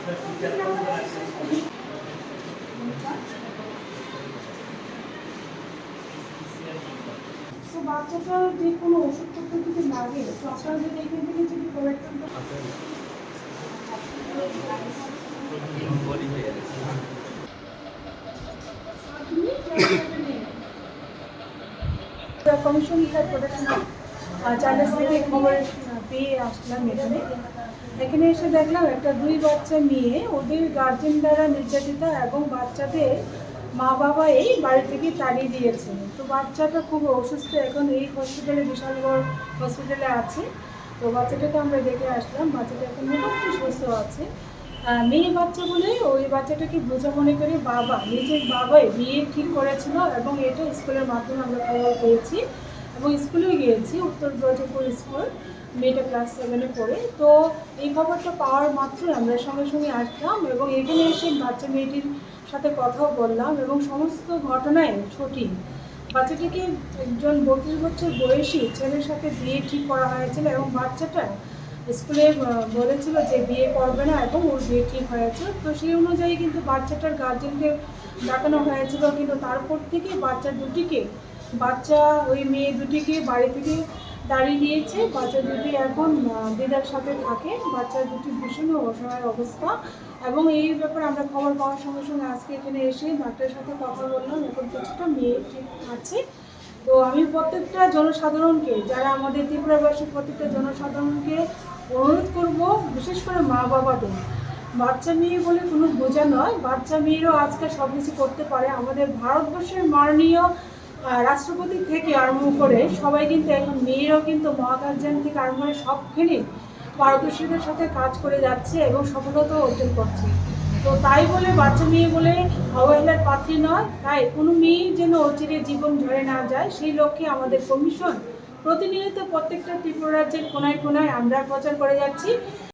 তো বাচ্চাটার যে কোনো ওষুধপত্র যদি লাগে তো আপনারা যদি এখান থেকে যদি প্রোডাক্টটা কমিশন প্রোডাকশন চার্জার থেকে খবর পেয়ে আসলাম এখানে এখানে এসে দেখলাম একটা 2 বাচ্চা মেয়ে ওদের গার্জেন দ্বারা নির্যাতিতা এবং বাচ্চাদের মা বাবা এই বাড়ি থেকে তাড়িয়ে দিয়েছে। তো বাচ্চাটা খুব অসুস্থ, এখন এই হসপিটালে বিশালগড় হসপিটালে আছে। তো বাচ্চাটাকে আমরা দেখে আসলাম, বাচ্চাটা এখন মোটামুটি সুস্থ আছে। মেয়ে বাচ্চা বলে ওই বাচ্চাটাকে বোঝা মনে করে বাবা নিজের বাবাই বিয়ে ঠিক করেছিল এবং এটা স্কুলের মাধ্যমে আমরা খবর পেয়েছি এবং স্কুলে গিয়েছি, উত্তর ব্রজপুর স্কুল, মেয়েটা ক্লাস 7-এ পড়ে। তো এই খবরটা পাওয়ার মাত্রই আমরা সঙ্গে সঙ্গে আসলাম এবং এখানে এসে বাচ্চা মেয়েটির সাথে কথাও বললাম এবং সমস্ত ঘটনায় সঠিক। বাচ্চাটিকে একজন 32 বছর বয়সী ছেলের সাথে বিয়ে ঠিক করা হয়েছিল এবং বাচ্চাটা স্কুলে বলেছিল যে বিয়ে করবে না এবং ওর বিয়ে ঠিক হয়েছে। তো সেই অনুযায়ী কিন্তু বাচ্চাটার গার্জেনকে ডাকানো হয়েছিল, কিন্তু তারপর থেকে বাচ্চা ওই মেয়ে দুটিকে বাড়ি থেকে তাড়িয়ে দিয়েছে। বাচ্চা দুটি এখন দিদার সাথে থাকে, বাচ্চা দুটি ভীষণ অসহায় অবস্থা। এবং এই ব্যাপারে আমরা খবর পাওয়ার সঙ্গে সঙ্গে আজকে এখানে এসে ডাক্তারের সাথে কথা বললাম, এখন কিছুটা মেয়ে ঠিক আছে। তো আমি প্রত্যেকটা জনসাধারণকে, যারা আমাদের ত্রিপুরাবাসী প্রত্যেকটা জনসাধারণকে অনুরোধ করব, বিশেষ করে মা বাবাদের, বাচ্চা মেয়ে বলে কোনো বোঝা নয়, বাচ্চা মেয়েরও আজকাল সব কিছু করতে পারে। আমাদের ভারতবর্ষের মাননীয় রাষ্ট্রপতি থেকে আরম্ভ করে সবাই কিন্তু এখন মেয়েরাও কিন্তু মহাকাশযান থেকে আরম্ভ করে সবখানে পারদর্শীদের সাথে কাজ করে যাচ্ছে এবং সফলতা অর্জন করছে। তো তাই বলে বাচ্চা মেয়ে বলে অবহেলার পাত্রী নয়, তাই কোনো মেয়ে যেন অচিরে জীবন ঝরে না যায় সেই লক্ষ্যে আমাদের কমিশন প্রতিনিয়ত প্রত্যেকটা ত্রিপুরা রাজ্যের কোনায় কোনায় আমরা প্রচার করে যাচ্ছি।